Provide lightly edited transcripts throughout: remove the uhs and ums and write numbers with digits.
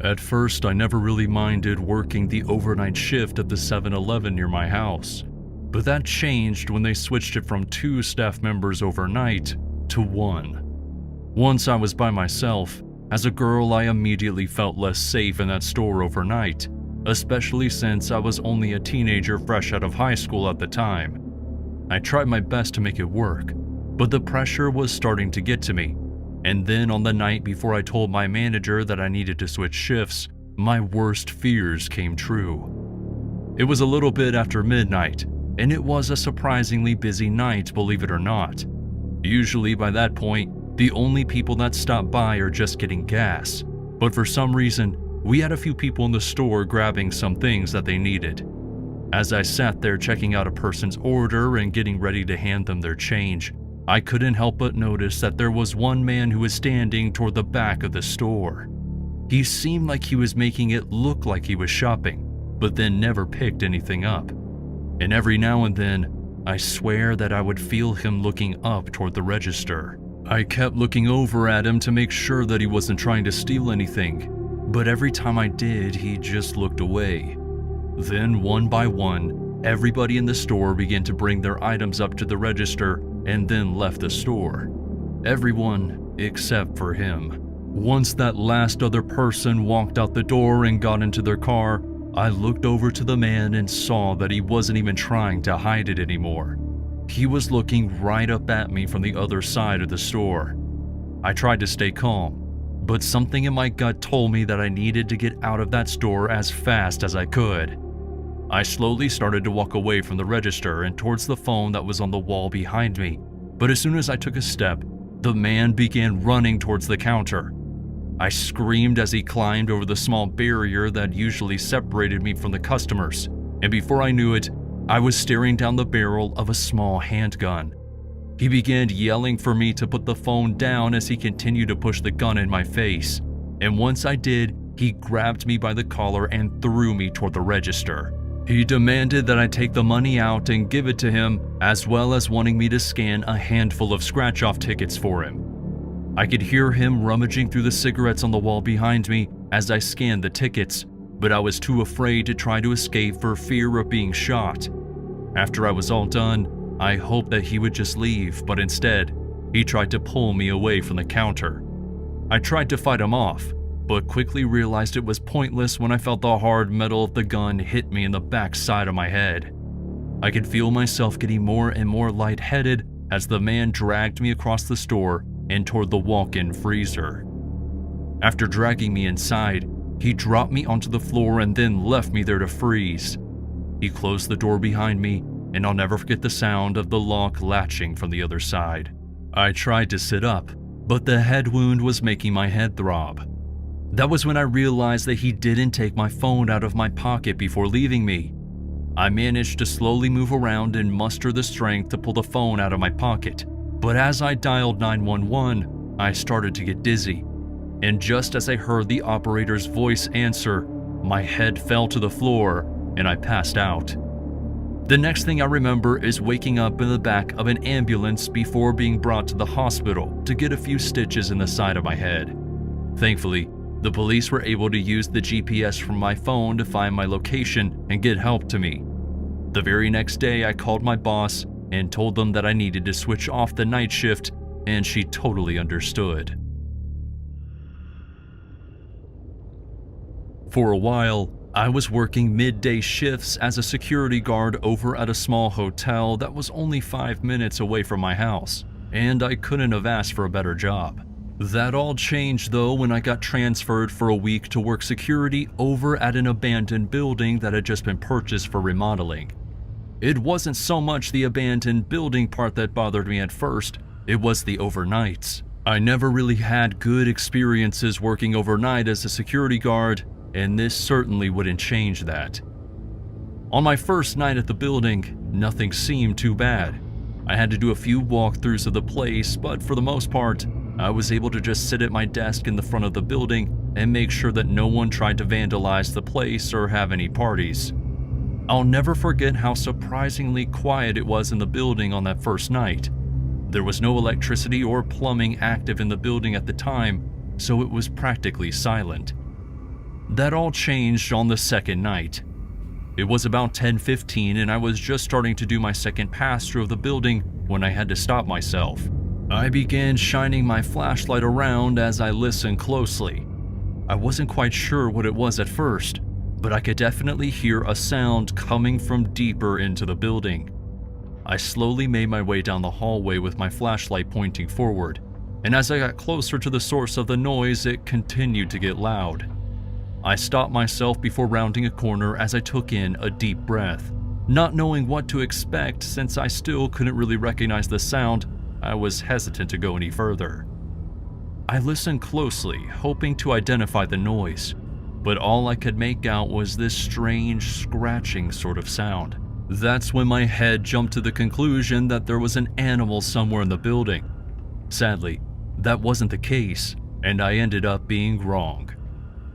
At first, I never really minded working the overnight shift at the 7-Eleven near my house, but that changed when they switched it from 2 staff members overnight to 1. Once I was by myself, as a girl I immediately felt less safe in that store overnight, especially since I was only a teenager fresh out of high school at the time. I tried my best to make it work, but the pressure was starting to get to me. And then on the night before I told my manager that I needed to switch shifts, my worst fears came true. It was a little bit after midnight, and it was a surprisingly busy night, believe it or not. Usually by that point, the only people that stop by are just getting gas, but for some reason, we had a few people in the store grabbing some things that they needed. As I sat there checking out a person's order and getting ready to hand them their change, I couldn't help but notice that there was one man who was standing toward the back of the store. He seemed like he was making it look like he was shopping, but then never picked anything up. And every now and then, I swear that I would feel him looking up toward the register. I kept looking over at him to make sure that he wasn't trying to steal anything, but every time I did, he just looked away. Then one by one, everybody in the store began to bring their items up to the register and then left the store. Everyone except for him. Once that last other person walked out the door and got into their car, I looked over to the man and saw that he wasn't even trying to hide it anymore. He was looking right up at me from the other side of the store. I tried to stay calm, but something in my gut told me that I needed to get out of that store as fast as I could. I slowly started to walk away from the register and towards the phone that was on the wall behind me, but as soon as I took a step, the man began running towards the counter. I screamed as he climbed over the small barrier that usually separated me from the customers, and before I knew it, I was staring down the barrel of a small handgun. He began yelling for me to put the phone down as he continued to push the gun in my face, and once I did, he grabbed me by the collar and threw me toward the register. He demanded that I take the money out and give it to him, as well as wanting me to scan a handful of scratch-off tickets for him. I could hear him rummaging through the cigarettes on the wall behind me as I scanned the tickets, but I was too afraid to try to escape for fear of being shot. After I was all done, I hoped that he would just leave, but instead, he tried to pull me away from the counter. I tried to fight him off, but quickly realized it was pointless when I felt the hard metal of the gun hit me in the back side of my head. I could feel myself getting more and more lightheaded as the man dragged me across the store and toward the walk-in freezer. After dragging me inside, he dropped me onto the floor and then left me there to freeze. He closed the door behind me, and I'll never forget the sound of the lock latching from the other side. I tried to sit up, but the head wound was making my head throb. That was when I realized that he didn't take my phone out of my pocket before leaving me. I managed to slowly move around and muster the strength to pull the phone out of my pocket, but as I dialed 911, I started to get dizzy. And just as I heard the operator's voice answer, my head fell to the floor and I passed out. The next thing I remember is waking up in the back of an ambulance before being brought to the hospital to get a few stitches in the side of my head. Thankfully, the police were able to use the GPS from my phone to find my location and get help to me. The very next day, I called my boss and told them that I needed to switch off the night shift, and she totally understood. For a while, I was working midday shifts as a security guard over at a small hotel that was only 5 minutes away from my house, and I couldn't have asked for a better job. That all changed though when I got transferred for a week to work security over at an abandoned building that had just been purchased for remodeling. It wasn't so much the abandoned building part that bothered me at first, it was the overnights. I never really had good experiences working overnight as a security guard, and this certainly wouldn't change that. On my first night at the building, nothing seemed too bad. I had to do a few walkthroughs of the place, but for the most part, I was able to just sit at my desk in the front of the building and make sure that no one tried to vandalize the place or have any parties. I'll never forget how surprisingly quiet it was in the building on that first night. There was no electricity or plumbing active in the building at the time, so it was practically silent. That all changed on the second night. It was about 10:15 and I was just starting to do my second pass through of the building when I had to stop myself. I began shining my flashlight around as I listened closely. I wasn't quite sure what it was at first, but I could definitely hear a sound coming from deeper into the building. I slowly made my way down the hallway with my flashlight pointing forward, and as I got closer to the source of the noise, it continued to get loud. I stopped myself before rounding a corner as I took in a deep breath. Not knowing what to expect since I still couldn't really recognize the sound, I was hesitant to go any further. I listened closely, hoping to identify the noise, but all I could make out was this strange scratching sort of sound. That's when my head jumped to the conclusion that there was an animal somewhere in the building. Sadly, that wasn't the case, and I ended up being wrong.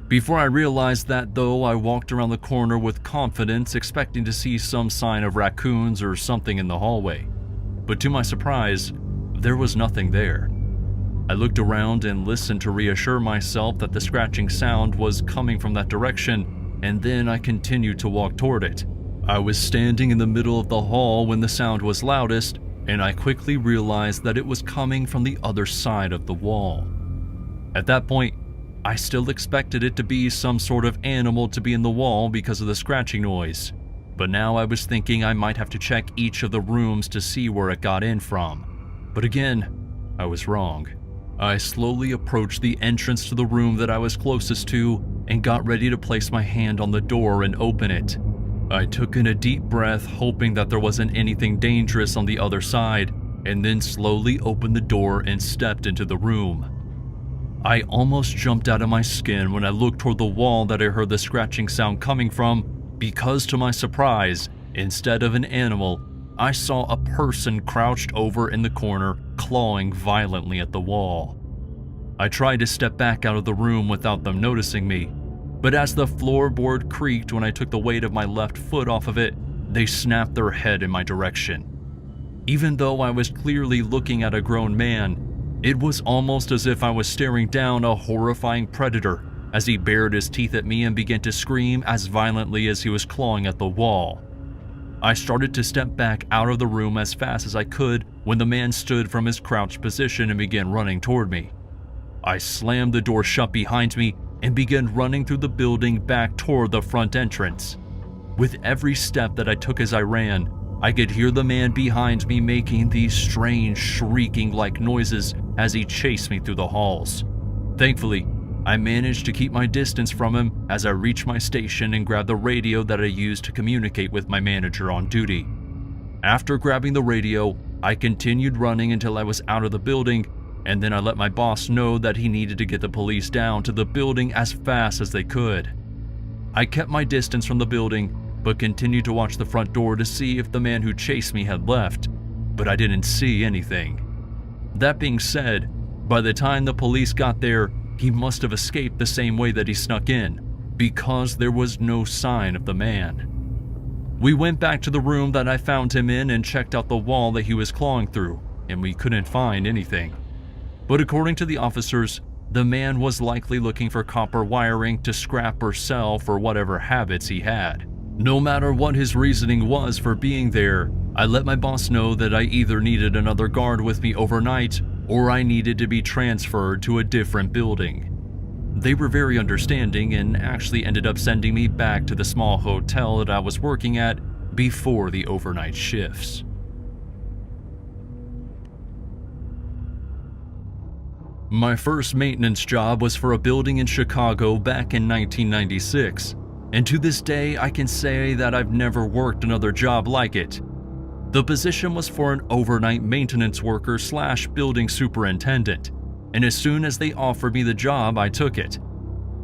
Before I realized that though, I walked around the corner with confidence, expecting to see some sign of raccoons or something in the hallway. But to my surprise, there was nothing there. I looked around and listened to reassure myself that the scratching sound was coming from that direction, and then I continued to walk toward it. I was standing in the middle of the hall when the sound was loudest, and I quickly realized that it was coming from the other side of the wall. At that point, I still expected it to be some sort of animal to be in the wall because of the scratching noise, but now I was thinking I might have to check each of the rooms to see where it got in from. But again, I was wrong. I slowly approached the entrance to the room that I was closest to and got ready to place my hand on the door and open it. I took in a deep breath, hoping that there wasn't anything dangerous on the other side, and then slowly opened the door and stepped into the room. I almost jumped out of my skin when I looked toward the wall that I heard the scratching sound coming from, because to my surprise, instead of an animal, I saw a person crouched over in the corner, clawing violently at the wall. I tried to step back out of the room without them noticing me, but as the floorboard creaked when I took the weight of my left foot off of it, they snapped their head in my direction. Even though I was clearly looking at a grown man, it was almost as if I was staring down a horrifying predator as he bared his teeth at me and began to scream as violently as he was clawing at the wall. I started to step back out of the room as fast as I could when the man stood from his crouched position and began running toward me. I slammed the door shut behind me and began running through the building back toward the front entrance. With every step that I took as I ran, I could hear the man behind me making these strange shrieking-like noises as he chased me through the halls. Thankfully, I managed to keep my distance from him as I reached my station and grabbed the radio that I used to communicate with my manager on duty. After grabbing the radio, I continued running until I was out of the building, and then I let my boss know that he needed to get the police down to the building as fast as they could. I kept my distance from the building, but continued to watch the front door to see if the man who chased me had left, but I didn't see anything. That being said, by the time the police got there, he must have escaped the same way that he snuck in, because there was no sign of the man. We went back to the room that I found him in and checked out the wall that he was clawing through, and we couldn't find anything. But according to the officers, the man was likely looking for copper wiring to scrap or sell for whatever habits he had. No matter what his reasoning was for being there, I let my boss know that I either needed another guard with me overnight or I needed to be transferred to a different building. They were very understanding and actually ended up sending me back to the small hotel that I was working at before the overnight shifts. My first maintenance job was for a building in Chicago back in 1996. And to this day, I can say that I've never worked another job like it. The position was for an overnight maintenance worker / building superintendent, and as soon as they offered me the job, I took it.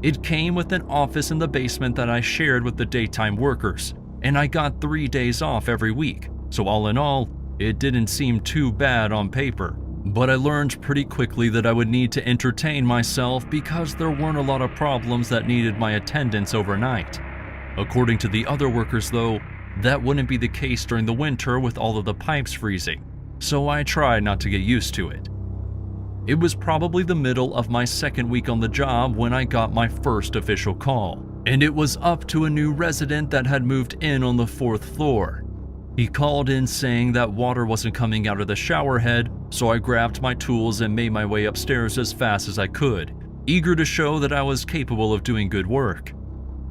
It came with an office in the basement that I shared with the daytime workers, and I got 3 days off every week, so all in all, it didn't seem too bad on paper. But I learned pretty quickly that I would need to entertain myself because there weren't a lot of problems that needed my attendance overnight. According to the other workers though, that wouldn't be the case during the winter with all of the pipes freezing, so I tried not to get used to it. It was probably the middle of my second week on the job when I got my first official call, and it was up to a new resident that had moved in on the 4th floor. He called in saying that water wasn't coming out of the shower head, so I grabbed my tools and made my way upstairs as fast as I could, eager to show that I was capable of doing good work.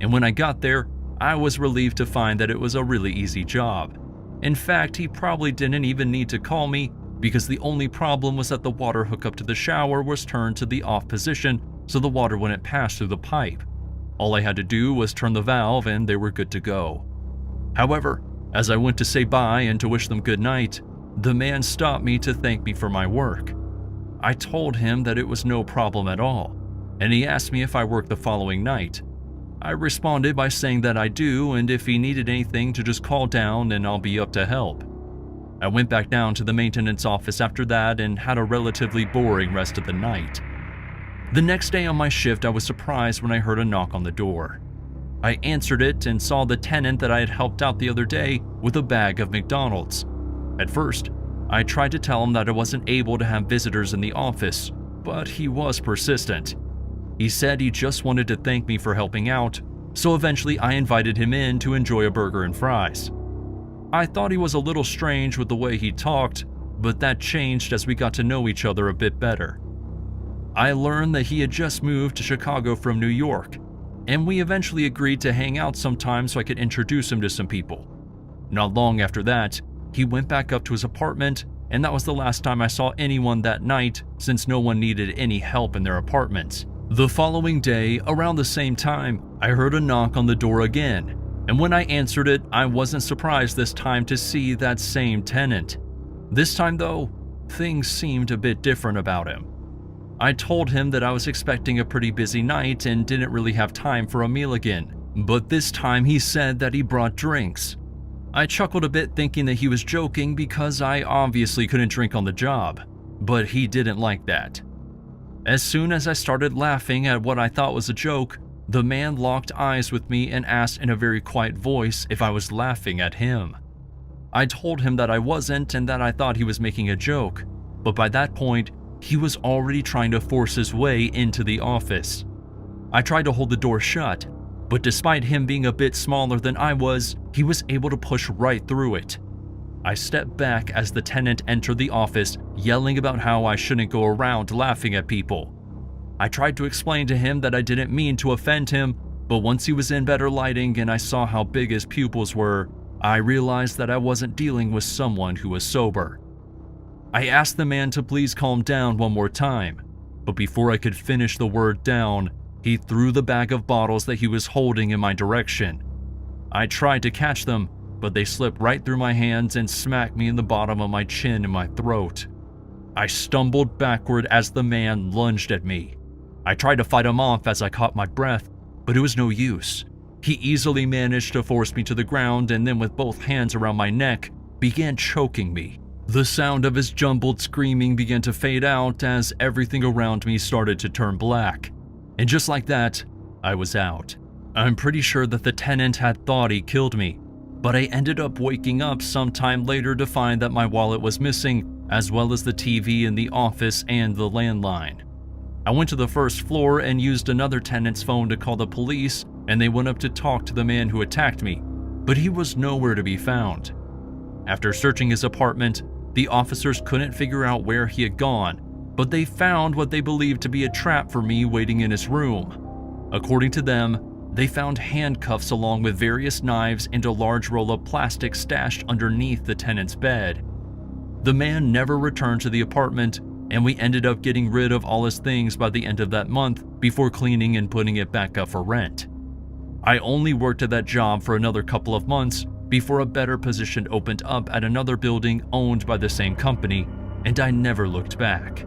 And when I got there, I was relieved to find that it was a really easy job. In fact, he probably didn't even need to call me, because the only problem was that the water hookup to the shower was turned to the off position so the water wouldn't pass through the pipe. All I had to do was turn the valve and they were good to go. However, as I went to say bye and to wish them good night, the man stopped me to thank me for my work. I told him that it was no problem at all, and he asked me if I worked the following night. I responded by saying that I do, and if he needed anything to just call down and I'll be up to help. I went back down to the maintenance office after that and had a relatively boring rest of the night. The next day on my shift, I was surprised when I heard a knock on the door. I answered it and saw the tenant that I had helped out the other day with a bag of McDonald's. At first, I tried to tell him that I wasn't able to have visitors in the office, but he was persistent. He said he just wanted to thank me for helping out, so eventually I invited him in to enjoy a burger and fries. I thought he was a little strange with the way he talked, but that changed as we got to know each other a bit better. I learned that he had just moved to Chicago from New York, and we eventually agreed to hang out sometime so I could introduce him to some people. Not long after that, he went back up to his apartment, and that was the last time I saw anyone that night since no one needed any help in their apartments. The following day, around the same time, I heard a knock on the door again, and when I answered it, I wasn't surprised this time to see that same tenant. This time though, things seemed a bit different about him. I told him that I was expecting a pretty busy night and didn't really have time for a meal again, but this time he said that he brought drinks. I chuckled a bit thinking that he was joking because I obviously couldn't drink on the job, but he didn't like that. As soon as I started laughing at what I thought was a joke, the man locked eyes with me and asked in a very quiet voice if I was laughing at him. I told him that I wasn't and that I thought he was making a joke, but by that point, he was already trying to force his way into the office. I tried to hold the door shut, but despite him being a bit smaller than I was, he was able to push right through it. I stepped back as the tenant entered the office, yelling about how I shouldn't go around laughing at people. I tried to explain to him that I didn't mean to offend him, but once he was in better lighting and I saw how big his pupils were, I realized that I wasn't dealing with someone who was sober. I asked the man to please calm down one more time, but before I could finish the word down, he threw the bag of bottles that he was holding in my direction. I tried to catch them, but they slipped right through my hands and smacked me in the bottom of my chin and my throat. I stumbled backward as the man lunged at me. I tried to fight him off as I caught my breath, but it was no use. He easily managed to force me to the ground and then with both hands around my neck, began choking me. The sound of his jumbled screaming began to fade out as everything around me started to turn black. And just like that, I was out. I'm pretty sure that the tenant had thought he killed me, but I ended up waking up sometime later to find that my wallet was missing, as well as the TV in the office and the landline. I went to the first floor and used another tenant's phone to call the police, and they went up to talk to the man who attacked me, but he was nowhere to be found. After searching his apartment, the officers couldn't figure out where he had gone, but they found what they believed to be a trap for me waiting in his room. According to them, they found handcuffs along with various knives and a large roll of plastic stashed underneath the tenant's bed. The man never returned to the apartment, and we ended up getting rid of all his things by the end of that month before cleaning and putting it back up for rent. I only worked at that job for another couple of months before a better position opened up at another building owned by the same company, and I never looked back.